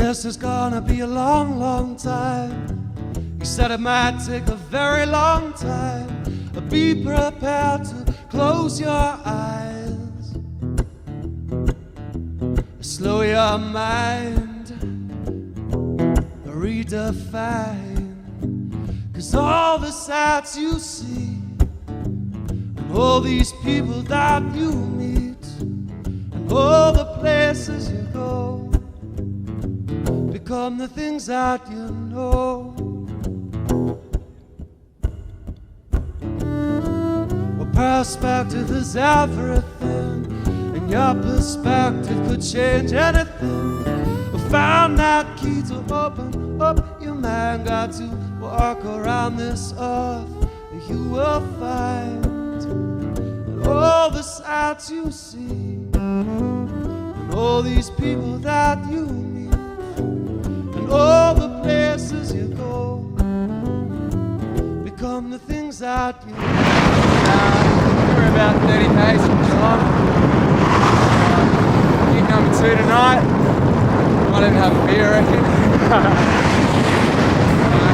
This is gonna be a long, long time. He said it might take a very long time. Be prepared to close your eyes. Slow your mind, redefine. 'Cause all the sights you see, and all these people that you meet, and all the places you go, become the things that you know. Well, perspective is everything, and your perspective could change anything. Well, found that key to open up your mind. Got to walk around this earth, and you will find that all the sights you see, and all these people that you meet, and all the places you go, become the things that you We're about 30 paces from Geelong. Gig number 2 tonight. Might even have a beer, I reckon.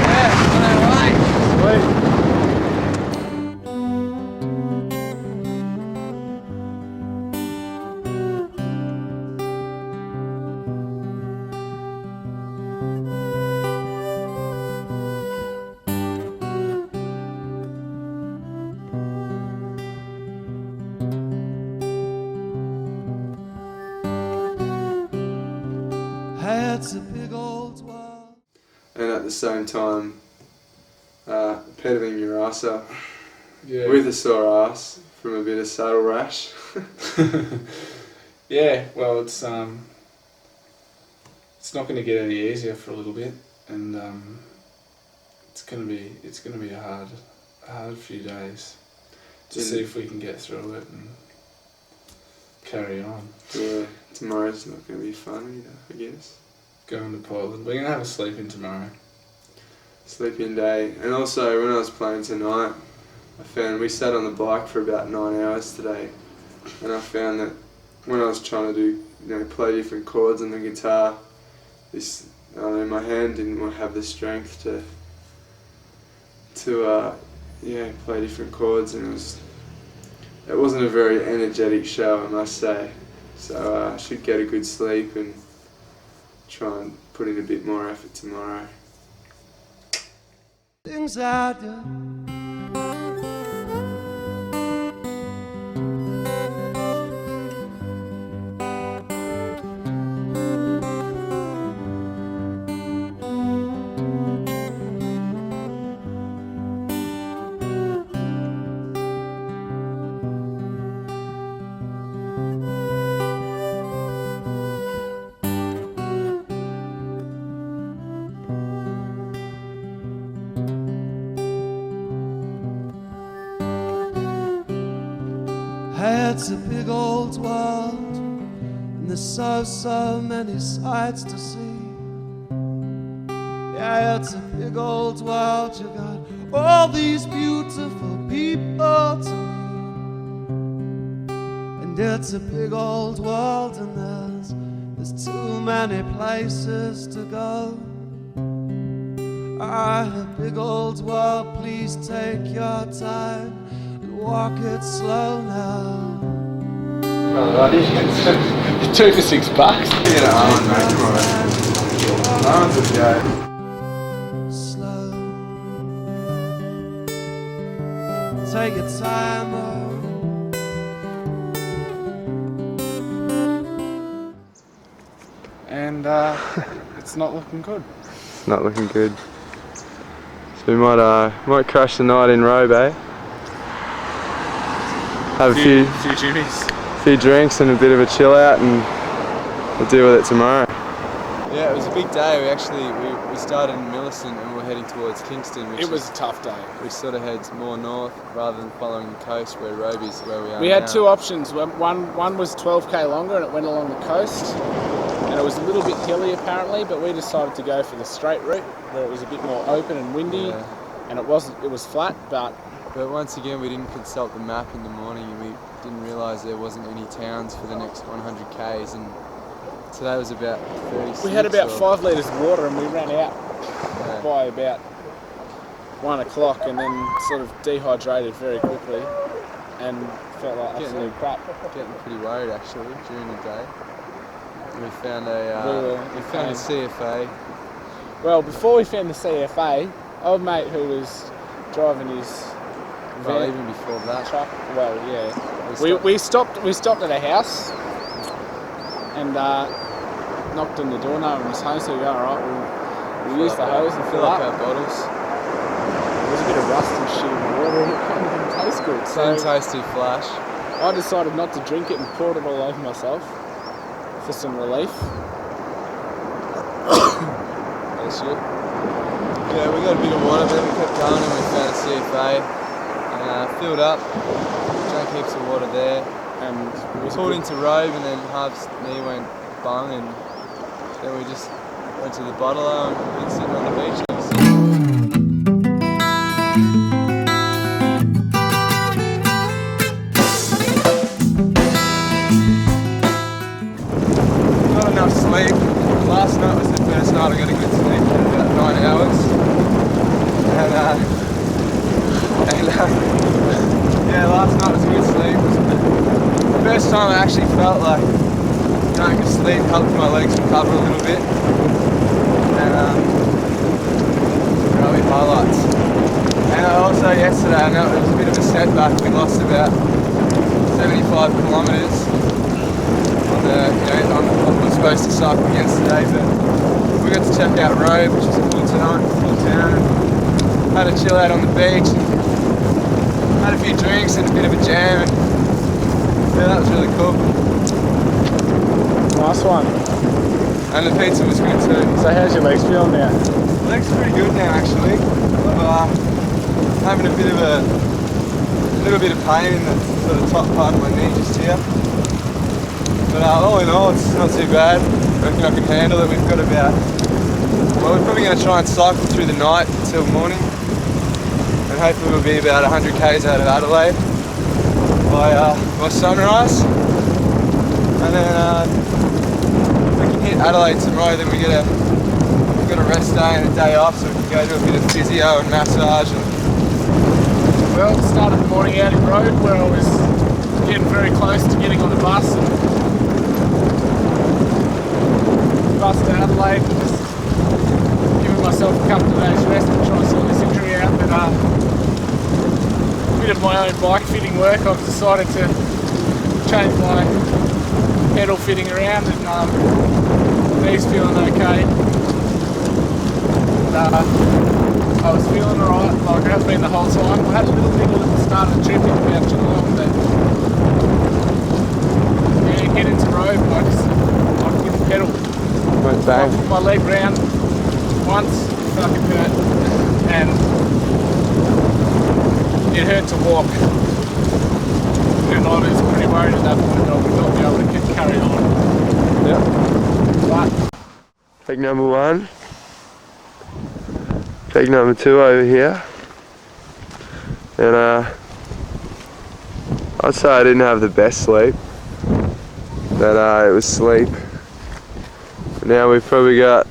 Yeah, on our way. Sweet. It's a big old world. And at the same time, pedaling your ass up Yeah. with a sore ass from a bit of saddle rash. Yeah, well, it's not going to get any easier for a little bit, and it's going to be a hard few days to see if we can get through it and carry on. Yeah, tomorrow's not going to be fun either, I guess. Going to Portland. We're going to have a sleep in tomorrow. Sleeping day. And also, when I was playing tonight, I found we sat on the bike for about 9 hours today, and I found that when I was trying to play different chords on the guitar, my hand didn't have the strength to play different chords, and it wasn't a very energetic show, I must say. So I should get a good sleep and try and put in a bit more effort tomorrow. Things I do. It's a big old world, and there's so many sights to see. Yeah, it's a big old world, you got all these beautiful people to meet. And it's a big old world, and there's too many places to go. A big old world, please take your time. Walk it slow now. Well, $2 for $6. Get it on, mate, tomorrow. No one's okay. Slow. Take your time, And it's not looking good. Not looking good. So we might crash the night in Robe, eh? Have a few drinks and a bit of a chill out, and we'll deal with it tomorrow. Yeah, it was a big day. We started in Millicent and we were heading towards Kingston. It was a tough day. Which sort of heads more north rather than following the coast where Roby's where we are. We had now. two options. One was 12k longer and it went along the coast, and it was a little bit hilly apparently, but we decided to go for the straight route where it was a bit more open and windy, and it was flat, but once again we didn't consult the map in the morning, and we didn't realise there wasn't any towns for the next 100 k's, and Today was about 36. We had about or- 5 litres of water and we ran out Yeah. by about 1 o'clock and then sort of dehydrated very quickly and felt like absolute crap. Getting pretty worried actually during the day. We found a Okay. CFA. Well, before we found the CFA, old mate who was driving his Well, van, even before that. truck, well, yeah. We stopped- We stopped at a house and knocked on the door. No one was home, so we go, alright, we'll use the hose and fill up. our bottles. There was a bit of rust and shit in the water and it kind of didn't taste good. Didn't taste too flash. I decided not to drink it and poured it all over myself for some relief. That's it. Yeah, we got a bit of water, but then we kept going and we found a CFA and filled up. Drank heaps of water there. And We pulled into Robe and then Harv's knee went bung and then we just went to the bottler and we've been sitting on the beach ever since. Not enough sleep. Last night was the first night I got a good sleep for about 9 hours. Yeah, last night was a good sleep. It was the first time I actually felt like going to sleep helped my legs recover a little bit. And really highlights. And also yesterday I know it was a bit of a setback. We lost about 75 kilometres. I was supposed to cycle against today, but we got to check out Robe, which is a full town, and had a chill out on the beach, and had a few drinks and a bit of a jam, and yeah, that was really cool. nice one. And the pizza was good too. So how's your legs feeling now? Legs are pretty good now actually. I'm having a little bit of pain in the sort of top part of my knee just here. But all in all, it's not too bad. I reckon I can handle it. We're probably going to try and cycle through the night until morning. And hopefully we'll be about 100 k's out of Adelaide by sunrise. And then if we can hit Adelaide tomorrow, then we've got a rest day and a day off, so we can go do a bit of physio and massage. Well, started the morning out in Road where I was getting very close to getting on the bus and bus to Adelaide and just giving myself a couple of days rest and try and sort this injury out. But a bit of my own bike fitting work, I've decided to change my pedal fitting around and knees feeling okay. And, I was feeling alright, like I have been the whole time. I had a little niggle at the start of the trip in about Geelong, but yeah, get into Road, I couldn't pedal. Went I bang. put my leg round once, it fucking hurt, and it hurt to walk. And I was pretty worried at that point that I would not be able to carry on. Yep. But Peg number 1. Peg number 2 over here. And I'd say I didn't have the best sleep. But it was sleep. Now we've probably got...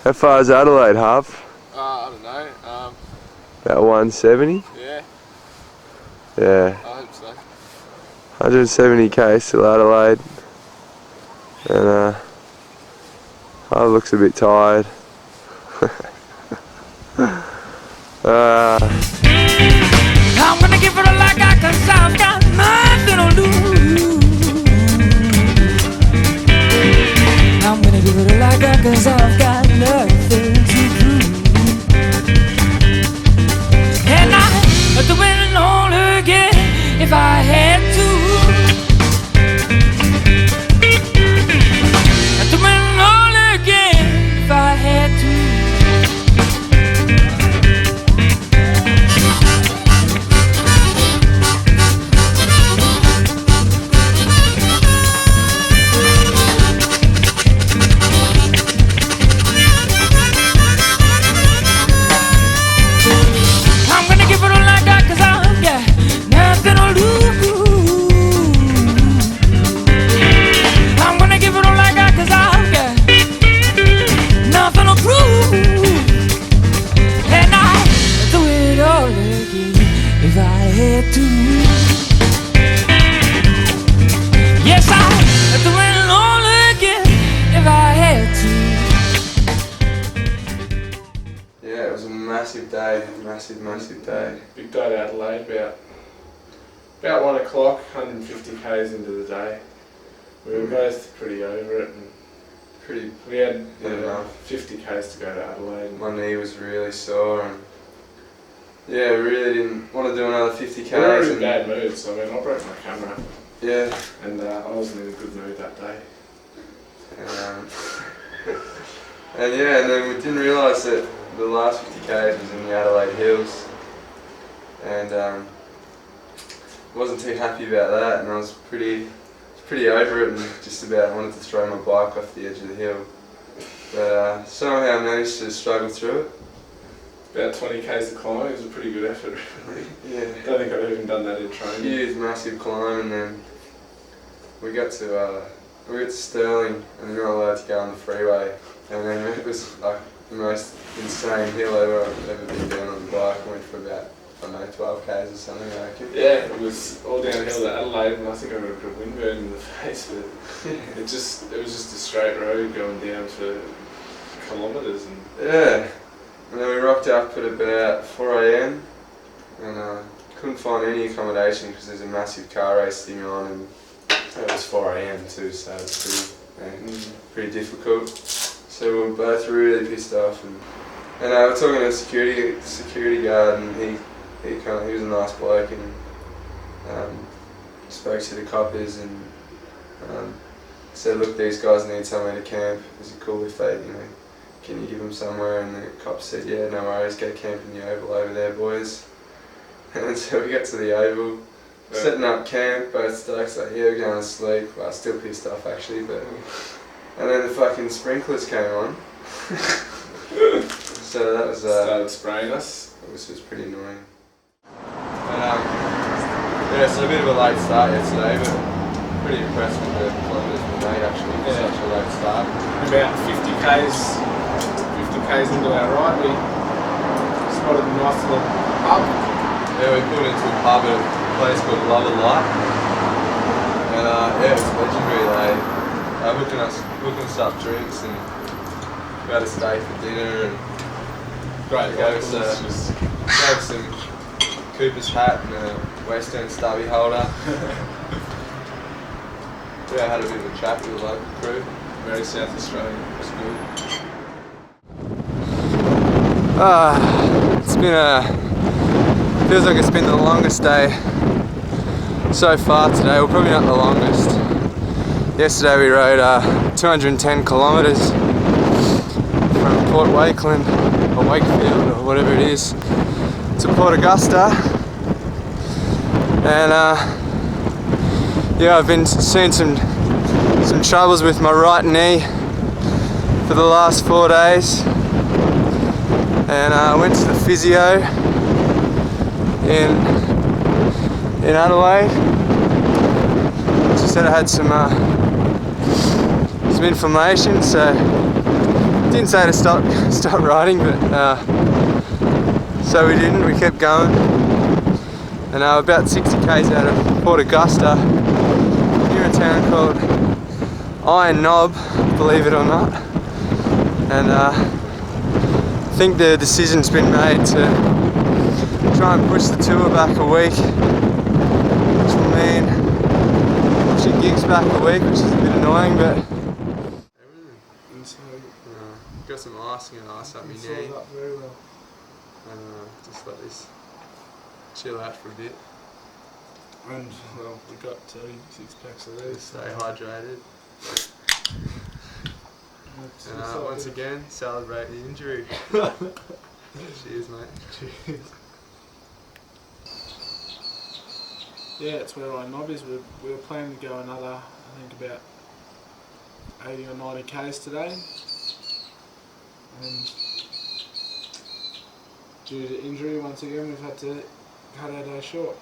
How far is Adelaide, Harv? I don't know. About 170? Yeah, Yeah. I hope so. 170 k's to Adelaide. And Harv looks a bit tired. I'm gonna give it a like I cause I've got nothing to lose. I'm gonna give it a like I cause I've got nothing to prove. And I'd do it all again if I had to. I'd do it all again if I had to. massive day, massive day. Big day to Adelaide, about 1 o'clock, 150 k's into the day. We were both pretty over it, and we had 50 k's to go to Adelaide. My knee was really sore, and yeah, we really didn't want to do another 50 k's. We were in a bad mood, so I broke my camera. Yeah. And I wasn't in a good mood that day. And yeah, and then we didn't realise that the last 50 k's was in the Adelaide Hills, and wasn't too happy about that, and I was pretty over it, and just about wanted to throw my bike off the edge of the hill. But somehow I managed to struggle through it. About 20 k's to climb. It was a pretty good effort, really. Yeah. I don't think I've even done that in training. Huge, massive climb, and then we got to Stirling, and you're not allowed to go on the freeway. And then it was like the most insane hill I've ever been down on the bike. I went for about, I don't know, 12 k's or something, I reckon. Yeah, it was all downhill to Adelaide, and I think I got a bit of windburn in the face, but it was just a straight road going down for kilometres. And yeah, and then we rocked up at about 4 a.m. and couldn't find any accommodation because there's a massive car race thing on, and it was 4 a.m. too, so it's pretty difficult. So we were both really pissed off, and we're talking to a security guard, and he was a nice bloke, and spoke to the coppers and said, look, these guys need somewhere to camp. Is it cool if they, can you give them somewhere? And the cops said, yeah, no worries, go camp in the Oval over there, boys. And so we got to the Oval, setting up camp, both stokes, like, yeah, we're going to sleep. Well, still pissed off actually, but. And then the fucking sprinklers came on. So that was started spraying us. Which was pretty annoying. But yeah, so a bit of a late start yesterday, but pretty impressed with the kilometres we made actually for such a late start. About 50 k's into our ride, we spotted a nice little pub. Yeah, we pulled into a pub at a place called Love a Light. And yeah, it was legendary. They hooking us up drinks, and we had a steak for dinner, and Great gave us some Cooper's hat and a Western stubby holder. Yeah, I had a bit of a chat with the local crew. Very South Australian, it's good. It's been feels like it's been the longest day so far today, well probably not the longest. Yesterday we rode 210 kilometres from Port Wakeland, or Wakefield, or whatever it is, to Port Augusta, and yeah, I've been seeing some troubles with my right knee for the last 4 days, and I went to the physio in Adelaide. She said I had some inflammation, so didn't say to stop riding, but so we didn't. We kept going, and about 60 k's out of Port Augusta, near a town called Iron Knob, believe it or not, and I think the decision's been made to try and push the tour back a week, which will mean pushing gigs back a week, which is a bit annoying, but got some ice up my knee. Up very well. And just let this chill out for a bit. And well, we got 6 packs of these. Stay hydrated. And once again, celebrate the injury. Cheers, mate. Cheers. Yeah, it's where our knob is. We were planning to go another, I think about 80 or 90 k's today. And due to injury, once again, we've had to cut our day short.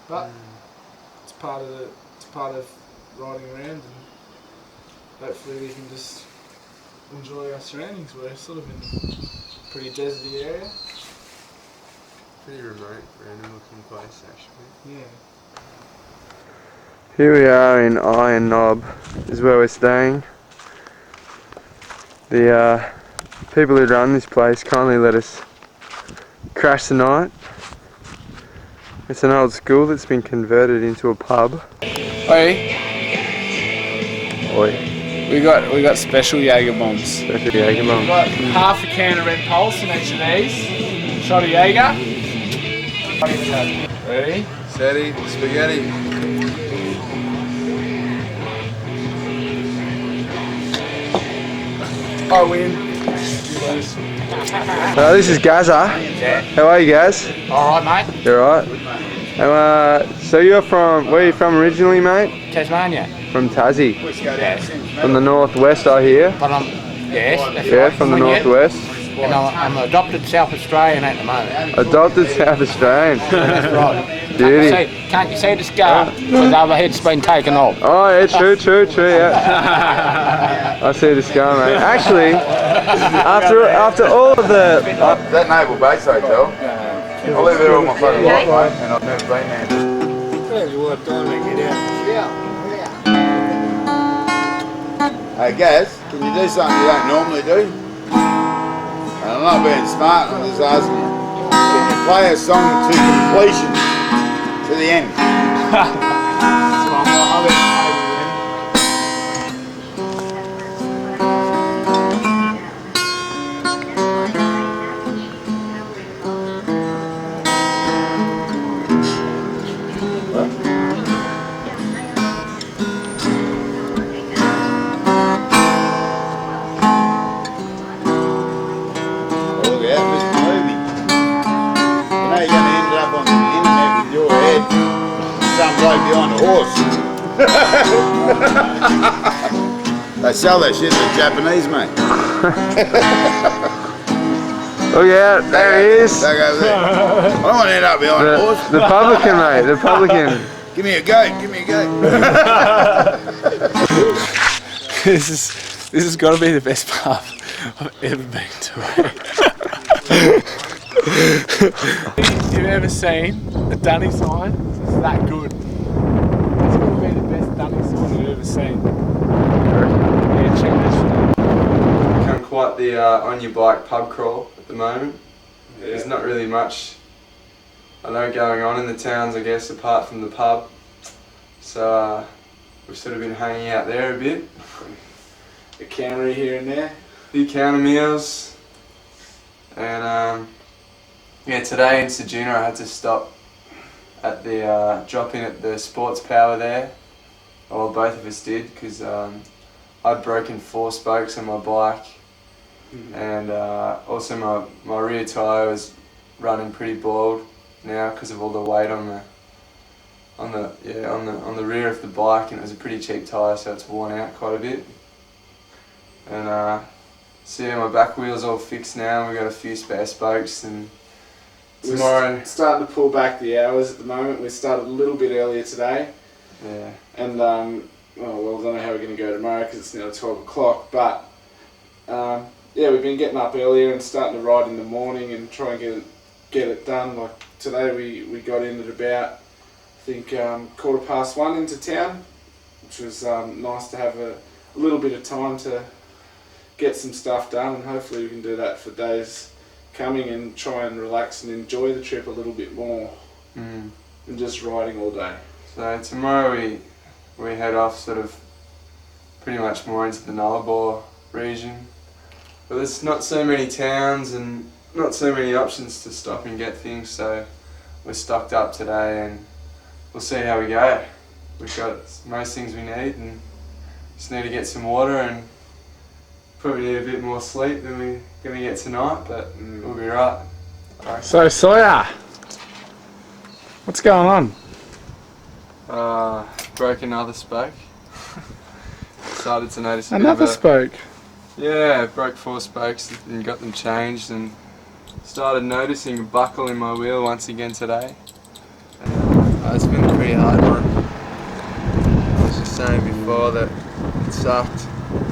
But it's part of riding around, and hopefully we can just enjoy our surroundings. We're sort of in a pretty deserty area. Pretty remote, random looking place actually. Yeah. Here we are in Iron Knob, is where we're staying. The people who run this place kindly let us crash tonight. It's an old school that's been converted into a pub. Oi, Oi, we got special Jaeger bombs. special Jaeger bomb. We've got half a can of Red Pulse in each of these. Shot of Jaeger. Ready? Steady, spaghetti. I win. This is Gaza. Yeah. How are you guys? Alright, mate. You alright? So you're from, where are you from originally, mate? Tasmania. From Tassie. Yes. From the northwest, I hear. But yes, that's Yeah, right. from the Yeah. northwest. And I'm adopted South Australian at the moment. Adopted South Australian. That's right. Beauty. Can't you see the scar? The other head's been taken off. Oh yeah, true, yeah. I see the scar, mate. Actually, after all of the... That Naval Base Hotel, I live there all my fucking life, mate, and I've never been there. Hey Gaz, can you do something you don't normally do? And I'm not being smart, I'm just asking you. Can you play a song to completion, to the end? Look out, Mr. Movie. You know you're going to end up on the internet with your head. Some bloke behind a horse. They sell that shit to the Japanese, mate. Look out, there he is. Back over there. I don't want to end up behind a horse. The publican, mate, the publican. Give me a goat, give me a goat. This has got to be the best pub I've ever been to. You've ever seen a dunny sign? It's that good. It's got to be the best dunny sign I've ever seen. Yeah, check this shit out. Become quite the on your bike pub crawl at the moment. Yeah. There's not really much, I know, going on in the towns, I guess, apart from the pub. So we've sort of been hanging out there a bit. A cannery here and there. A few counter meals. And yeah, today in Ceduna I had to stop at the drop in at the Sports Power there. Well, both of us did, because I'd broken 4 spokes on my bike, and also my rear tyre was running pretty bald now because of all the weight on the rear of the bike, and it was a pretty cheap tyre, so it's worn out quite a bit. And so yeah, my back wheel's all fixed now, and we've got a few spare spokes, and tomorrow... We're starting to pull back the hours at the moment. We started a little bit earlier today. Yeah. And, well, I don't know how we're going to go tomorrow because it's now 12 o'clock, but yeah, we've been getting up earlier and starting to ride in the morning and try and get it done. Like today we got in at about, I think, 1:15 into town, which was nice to have a little bit of time to get some stuff done, and hopefully we can do that for days coming and try and relax and enjoy the trip a little bit more than just riding all day. So tomorrow we head off sort of pretty much more into the Nullarbor region, but there's not so many towns and not so many options to stop and get things, so we're stocked up today and we'll see how we go. We've got most things we need and just need to get some water and probably need a bit more sleep than we're going to get tonight, but we'll be right. So Sawyer, what's going on? Broke another spoke. Started to notice a Another bit of spoke. Yeah, broke 4 spokes and got them changed, and started noticing a buckle in my wheel once again today. It's been a pretty hard one. I was just saying before that it sucked.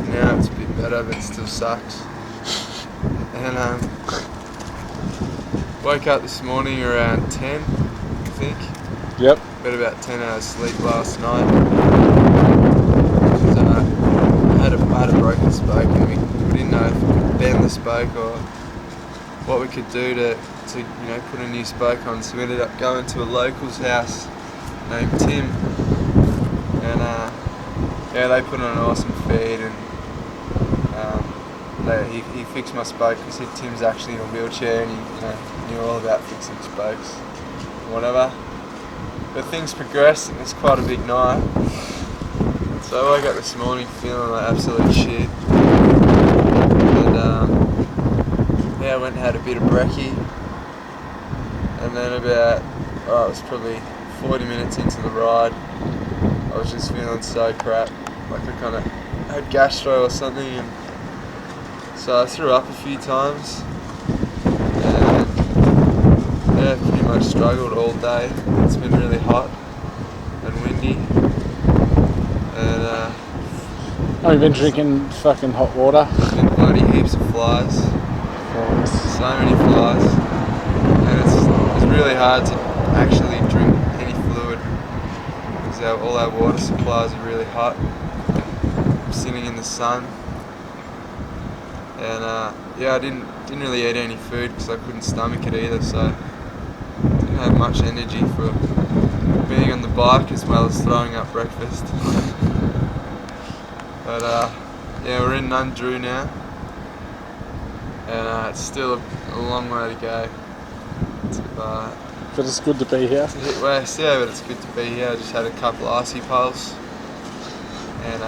Now it's a bit better, but it still sucks. And woke up this morning around 10, I think. Yep. Got about 10 hours sleep last night. I had a broken spoke, and we didn't know if we could bend the spoke or what we could do to put a new spoke on. So we ended up going to a local's house named Tim, and they put on an awesome feed, and he fixed my spoke because Tim's actually in a wheelchair, and he knew all about fixing spokes, whatever. But things progressed, and it's quite a big night. So I woke up this morning feeling like absolute shit, and I went and had a bit of brekkie, and then it was probably 40 minutes into the ride, I was just feeling so crap, like I kind of had gastro or something, and so I threw up a few times, and pretty much struggled all day. It's been really hot and windy, and I've been drinking fucking hot water. there's been bloody heaps of flies. So many flies, and it's really hard to actually drink any fluid because all our water supplies are really hot. I'm sitting in the sun, and I didn't really eat any food because I couldn't stomach it either, so I didn't have much energy for being on the bike as well as throwing up breakfast. But we're in Nundroo now, and it's still a long way to go. But it's good to be here. To hit west, yeah, but it's good to be here. I just had a couple of icy poles, and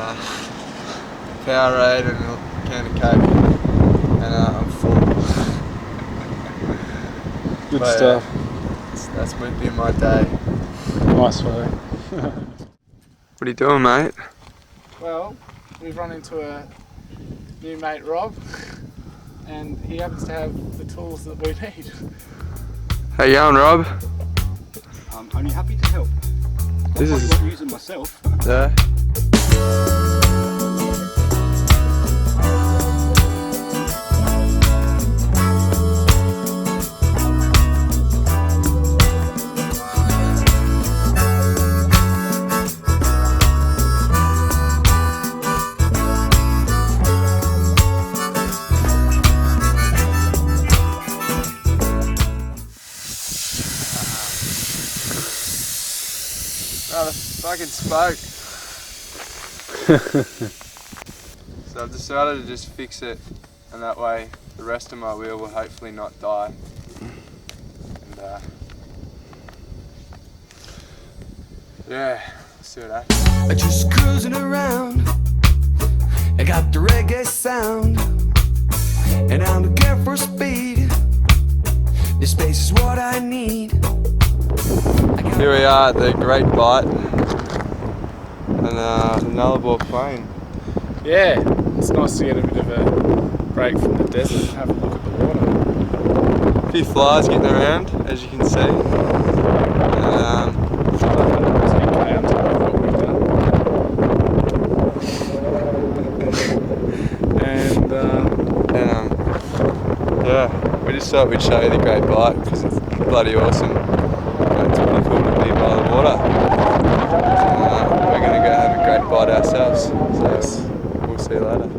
Powerade and a can of Coke, and I'm full. Good stuff. That's been my day. Nice way. What are you doing, mate? Well, we've run into a new mate, Rob, and he happens to have the tools that we need. How you going, Rob? I'm only happy to help. This is not using myself. Yeah. Oh, the fucking spoke. So I've decided to just fix it, and that way the rest of my wheel will hopefully not die. And let's see what happens. I'm just cruising around. I got the reggae sound, and I'm looking for speed. This space is what I need. Here we are at the Great Bight, and the Nullarbor Plain. Yeah, it's nice to get a bit of a break from the desert and have a look at the water. A few flies getting around, as you can see. We just thought we'd show you the Great Bight because it's bloody awesome. It's pretty cool to be by the water. We're going to go have a great bite ourselves, so we'll see you later.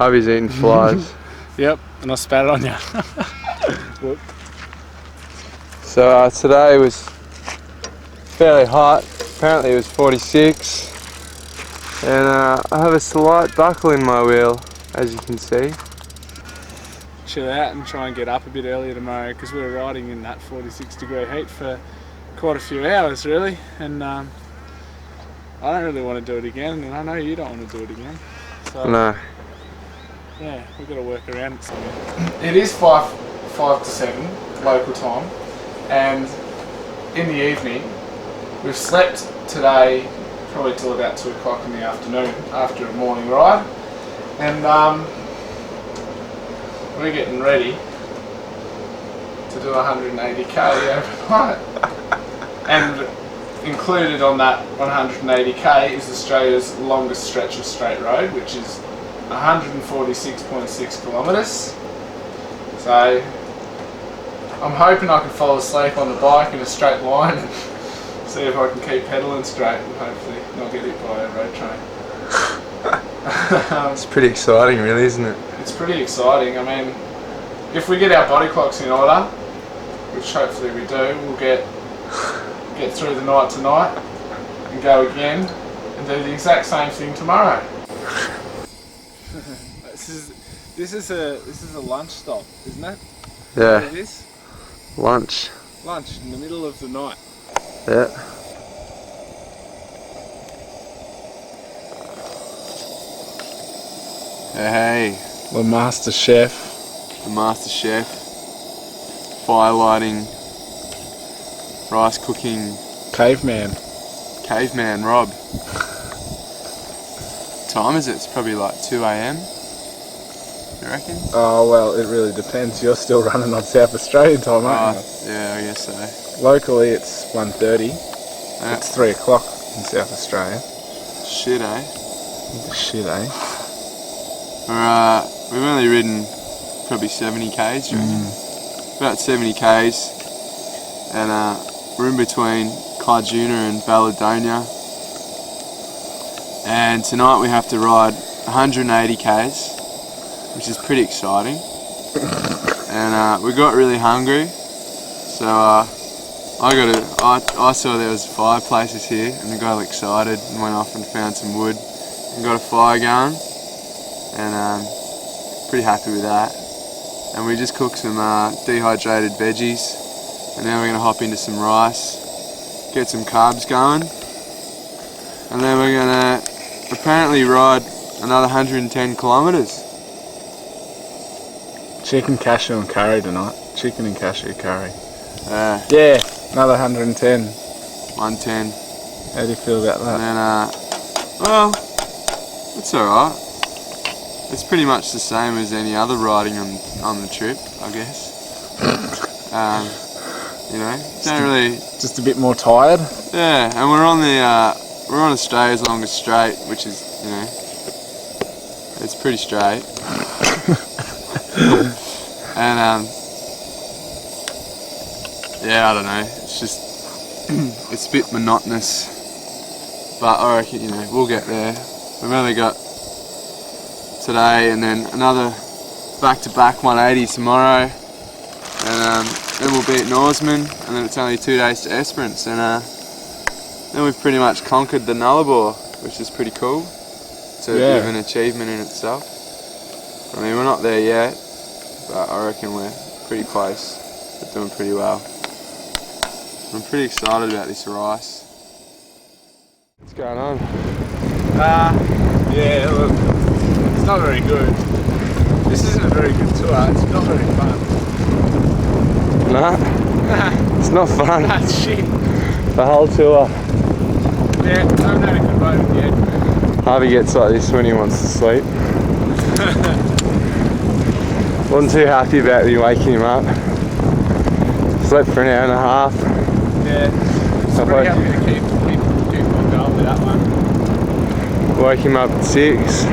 Harvey's eating flies. Yep, and I spat it on you. So today was fairly hot. Apparently it was 46. And I have a slight buckle in my wheel, as you can see. Chill out and try and get up a bit earlier tomorrow because we were riding in that 46-degree heat for quite a few hours really, and I don't really want to do it again, and I know you don't want to do it again. So No. yeah, we've got to work around it somewhere. It is 5 to 7 local time, and in the evening. We've slept today probably till about 2 o'clock in the afternoon after a morning ride, and we're getting ready to do 180k overnight. And included on that 180k is Australia's longest stretch of straight road, which is 146.6 kilometres. So I'm hoping I can fall asleep on the bike in a straight line and see if I can keep pedalling straight and hopefully not get hit by a road train. It's pretty exciting, really, isn't it? It's pretty exciting. I mean, if we get our body clocks in order, which hopefully we do, we'll get through the night tonight and go again and do the exact same thing tomorrow. This is a lunch stop, isn't it? Yeah. It is? Lunch. Lunch in the middle of the night. Yeah. Hey, The master chef. the master chef, fire lighting, rice cooking, Caveman. caveman Rob. Time is it? It's probably like 2 a.m. You reckon? Oh well, it really depends. You're still running on South Australian time, aren't you? Yeah, I guess so. Locally it's 1:30. Yeah. It's 3 o'clock in South Australia. Shit, eh? Shit, eh? We've only ridden probably 70 k's, do you reckon? About 70 k's, and we're in between Carduna and Balladonia. And tonight we have to ride 180 k's, which is pretty exciting. And we got really hungry, so I saw there was fireplaces here, and I got excited and went off and found some wood and got a fire going, and pretty happy with that. And we just cooked some dehydrated veggies, and now we're going to hop into some rice, get some carbs going, and then we're going to apparently ride another 110 kilometres. Chicken, cashew and curry tonight. Chicken and cashew curry. Yeah, Another 110. 110. How do you feel about that? And then, well, it's alright. It's pretty much the same as any other riding on the trip, I guess. You know, don't really. Just a bit more tired? Yeah, and we're on Australia's longest straight, which is, you know, it's pretty straight. And yeah, I don't know. It's just it's a bit monotonous, but I reckon, you know, we'll get there. We've only got today and then another back-to-back 180 tomorrow, and then we'll be at Norseman, and then it's only 2 days to Esperance, and then we've pretty much conquered the Nullarbor, which is pretty cool. It's a bit of an achievement in itself. I mean, we're not there yet, but I reckon we're pretty close. We're doing pretty well. I'm pretty excited about this rice. What's going on? Yeah, look, it's not very good. This isn't a very good tour, it's not very fun. Nah, it's not fun. That's shit. The whole tour. Yeah, I haven't had a good moment yet. Harvey gets like this when he wants to sleep. Wasn't too happy about me waking him up. Slept for an hour and a half. Yeah, I'm pretty happy to keep on going with that one. Woke him up at 6.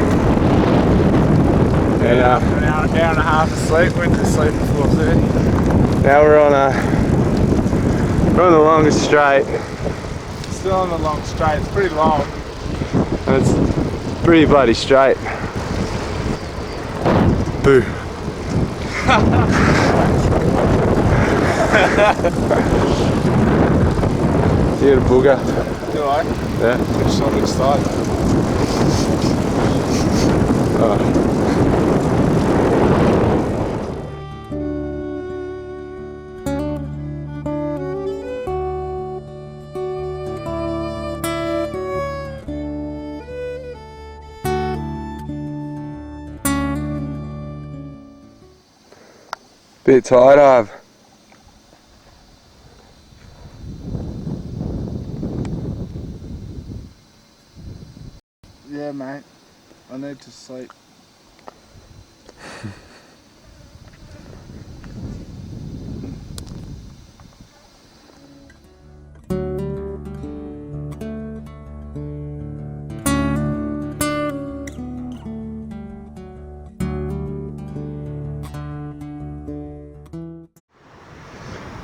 And After an hour and a half of sleep, went to sleep at 4:30. now we're on the longest straight. Still on the long straight, it's pretty long. And it's pretty bloody straight. Boo. You had a booger. Do I? Yeah. Which on which side? Oh. Bit tired of. mate. I need to sleep.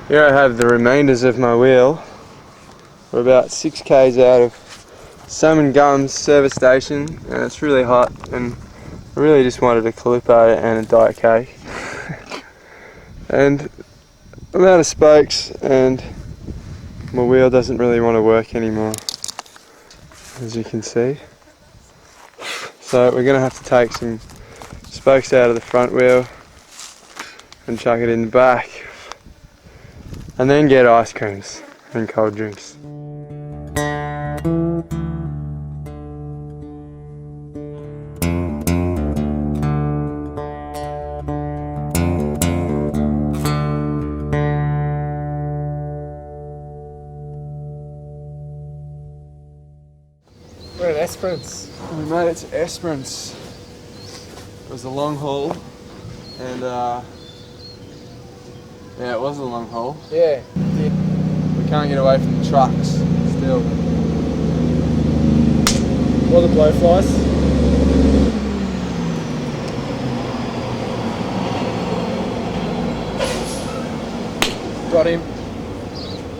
Here I have the remainders of my wheel. We're about 6 k's out of Salmon Gums service station, and it's really hot, and I really just wanted a Calippo and a Diet Coke. And I'm out of spokes, and my wheel doesn't really want to work anymore, as you can see. So we're going to have to take some spokes out of the front wheel and chuck it in the back. And then get ice creams and cold drinks. We're at Esperance. We made it to Esperance. It was a long haul, and yeah, it was a long haul. Yeah. We can't get away from the trucks still. All the blowflies. Got him.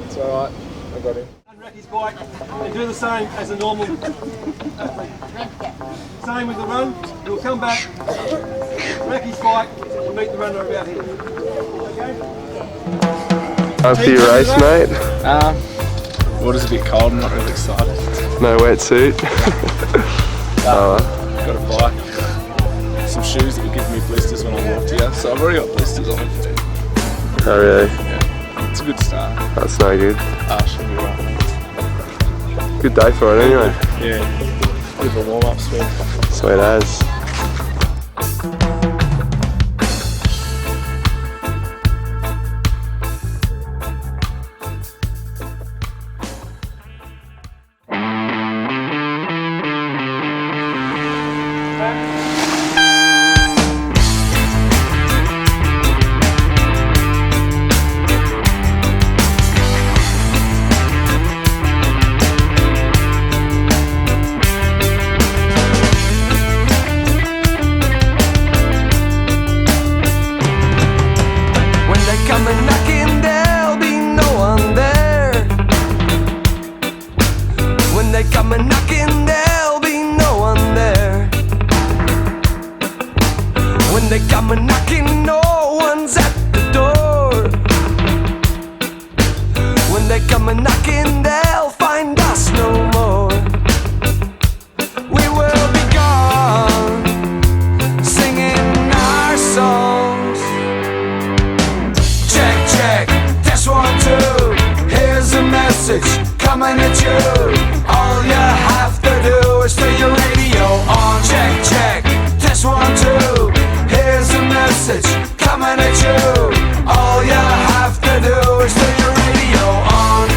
It's alright, I got him. Racky's bike and do the same as a normal same with the run. We'll come back, Racky's bike, we'll meet the runner about here. Okay? After your race, mate? Water's a bit cold, I'm not really excited. No wetsuit. Got a bike, some shoes that will give me blisters when I walk here, so I've already got blisters on. Oh really? Yeah, it's a good start. That's no good. Should be right. Good day for it anyway. Yeah, bit of a warm-up swim. Sweet as. Coming at you, all you have to do is turn your radio on. Check, check, test 1, 2. Here's a message coming at you. All you have to do is turn your radio on.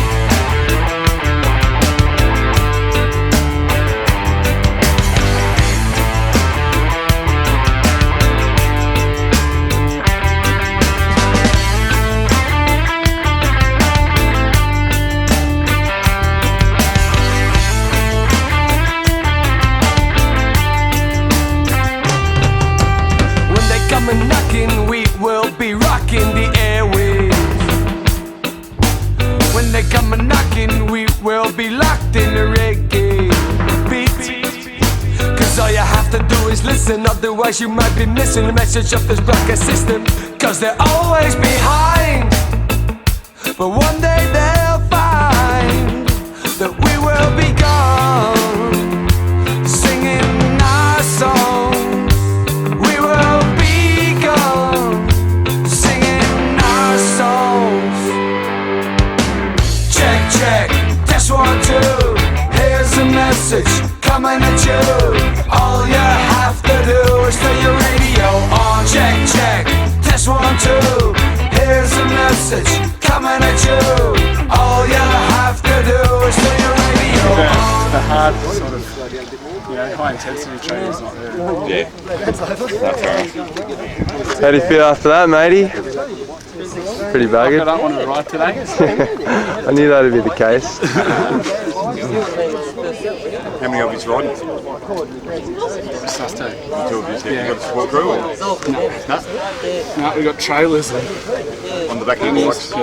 Knocking, we will be rocking the airwaves. When they come a knocking, we will be locked in the reggae beat. Cause all you have to do is listen, otherwise you might be missing the message of this broadcast system. Cause they're always behind, but one day they'll find that we will be gone, singing our song. We will be gone, singing our songs. Check, check, test 1, 2. Here's a message coming at you. All you have to do is turn your radio on. Check, check, test 1, 2. Here's a message coming at you. All you have to do is turn your radio on. The hard sort of, high intensity training is not there. Yeah. How do you feel after that, matey? Pretty I buggered. don't want to ride today. I knew that would be the case. How many of you riding? Just us two. Two of you. Yeah. You got a support crew or? No, we got trailers and On the back of the bikes? You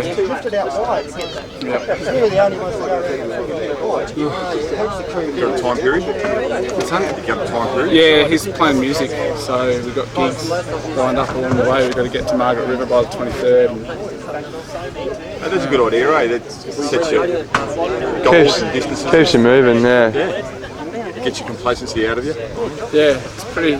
got a time period? What's that? You got a time period? Yeah, he's playing music, so we've got gigs lined up along the way. We've got to get to Margaret River by the 23rd. And Oh, that's a good idea, eh? That sets your goals and distances. Keeps you moving, yeah. Gets your complacency out of you. yeah, it's pretty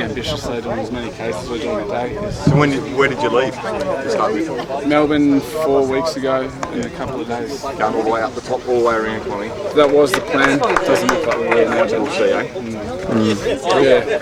ambitious though, doing as many cases as we're doing a day. So where did you leave to start with? Melbourne 4 weeks ago in a couple of days. Going all the way up the top, all the way around, Connie. That was the plan. Doesn't look like we're now. We'll see, eh? Yeah.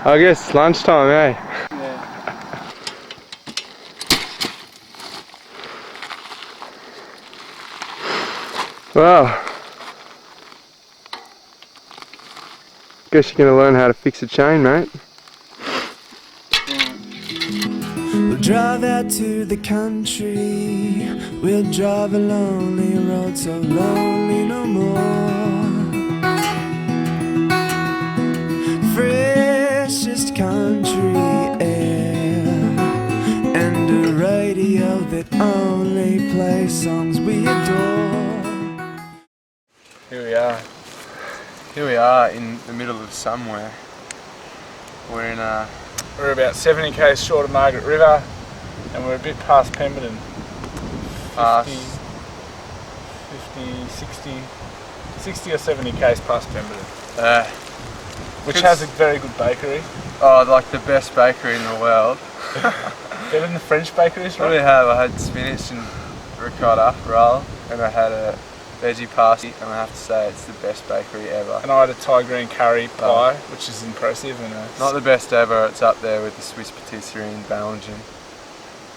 I guess it's lunchtime, eh? Yeah. Well, guess you're gonna learn how to fix a chain, mate. We'll drive out to the country. We'll drive a lonely road, so lonely no more. Freshest country air and a radio that only plays songs we adore. Here we are in the middle of somewhere. We're in We're about 70 k's short of Margaret River, and we're a bit past Pemberton. 60 or 70 k's past Pemberton. Which has a very good bakery. Oh, like the best bakery in the world. Better than the French bakeries, What do we right? have? I had spinach and ricotta roll, and I had a veggie pasty, and I have to say it's the best bakery ever. And I had a Thai green curry pie, which is impressive. And Not the best ever, it's up there with the Swiss patisserie in Ballingen,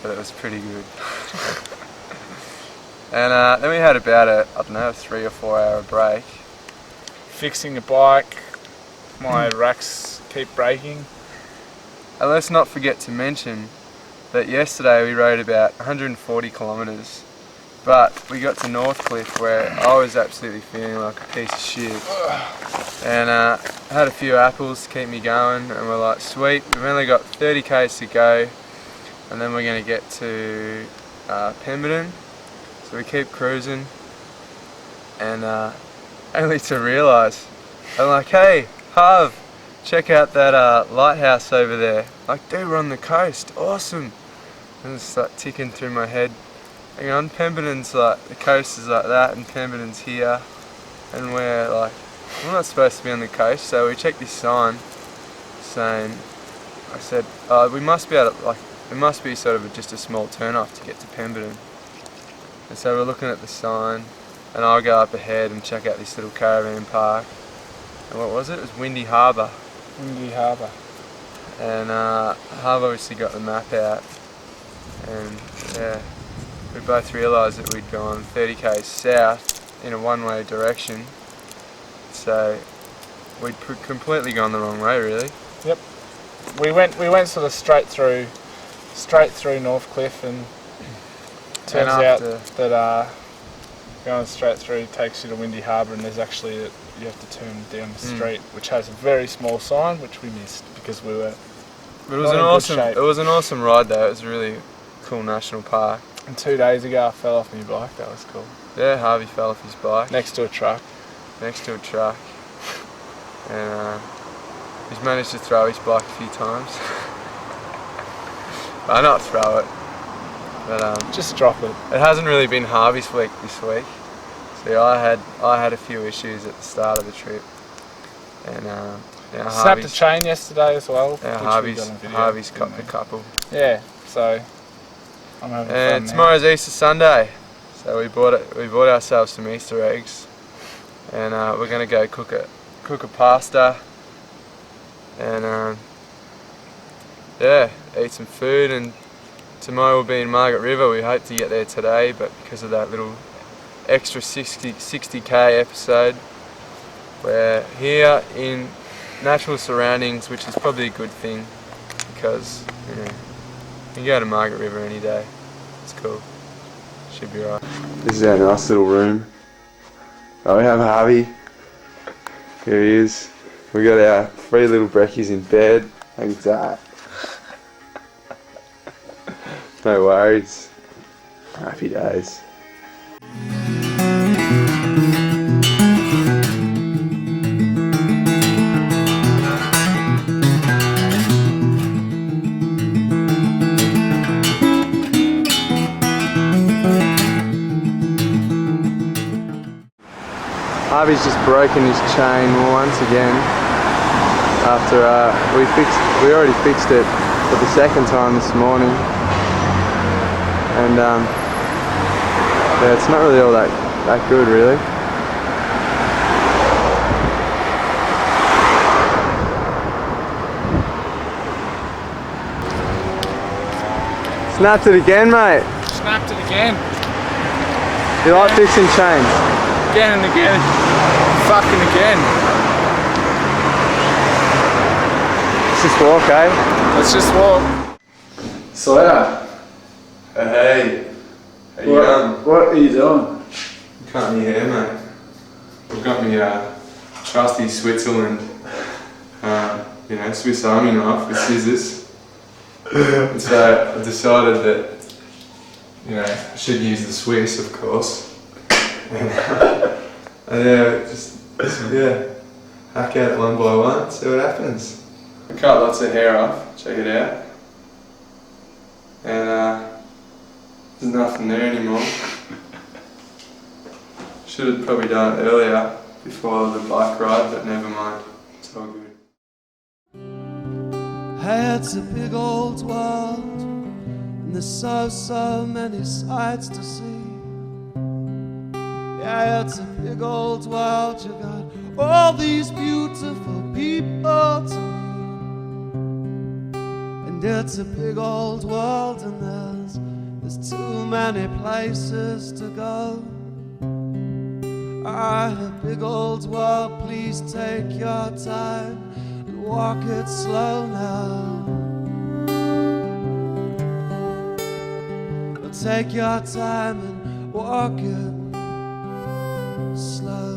but it was pretty good. And then we had about a 3 or 4 hour break. fixing the bike, my racks keep breaking. And let's not forget to mention that yesterday we rode about 140 kilometres, but we got to Northcliffe where I was absolutely feeling like a piece of shit. And had a few apples to keep me going, and we're like, sweet, we've only got 30 k's to go, and then we're going to get to Pemberton. So we keep cruising, and only to realise, I'm like, hey, Harv, check out that lighthouse over there. Like, dude, we're on the coast, awesome. And it's like ticking through my head. Hang on, Pemberton's like, the coast is like that, and Pemberton's here, and we're like, we're not supposed to be on the coast. So we checked this sign saying, I said, we must be able to, like, it must be sort of just a small turn off to get to Pemberton. And so we're looking at the sign, and I'll go up ahead and check out this little caravan park. And what was it? It was Windy Harbour. Windy Harbour. And Harv obviously got the map out, and yeah, we both realised that we'd gone 30 k's south in a one-way direction, so we'd completely gone the wrong way, really. Yep. We went sort of straight through Northcliffe, and turns out that going straight through takes you to Windy Harbour, and there's actually you have to turn down the street, which has a very small sign, which we missed because we were. But it was an awesome ride though. It was a really cool national park. And 2 days ago I fell off my bike. That was cool. Yeah, Harvey fell off his bike. Next to a truck. And he's managed to throw his bike a few times. not throw it, but Just drop it. it hasn't really been Harvey's week this week. See, I had a few issues at the start of the trip, and Snapped a chain yesterday as well. which we Harvey's got on video, Harvey's didn't copped we? a couple. Yeah, so I'm having fun now. Tomorrow's Easter Sunday, so we bought ourselves some Easter eggs, and we're gonna go cook a pasta, and eat some food. And tomorrow we'll be in Margaret River. We hope to get there today, but because of that little extra 60k episode, we're here in natural surroundings, which is probably a good thing, because you can go to Margaret River any day. It's cool. Should be right. This is our nice little room. Oh, we have Harvey. Here he is. We got our 3 little brekkies in bed. Like that. No worries. Happy days. Harvey's just broken his chain once again after we already fixed it for the second time this morning, and yeah, it's not really all that good really. Snapped it again, mate. Snapped it again. You like fixing chains? Again and again. Fucking again. Let's just walk, eh? Let's just walk. Sawyer. Hey. How you going? What are you doing? Cut me hair, mate. I've got me trusty Switzerland, Swiss Army knife with scissors. And so I decided that, I should use the Swiss, of course. And hack out it one by one, see what happens. I cut lots of hair off, check it out. And there's nothing there anymore. Should have probably done it earlier, before the bike ride, but never mind, it's all good. Hey, it's a big old world, and there's so many sights to see. Yeah, it's a big old world, you got all these beautiful people to meet. And it's a big old world, and there's too many places to go. A big old world, please take your time and walk it slow now. But take your time and walk it slow.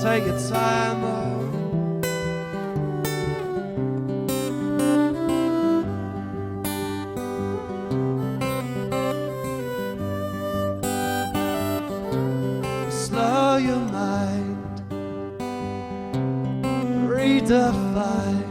Take your time, slow your mind, redefine.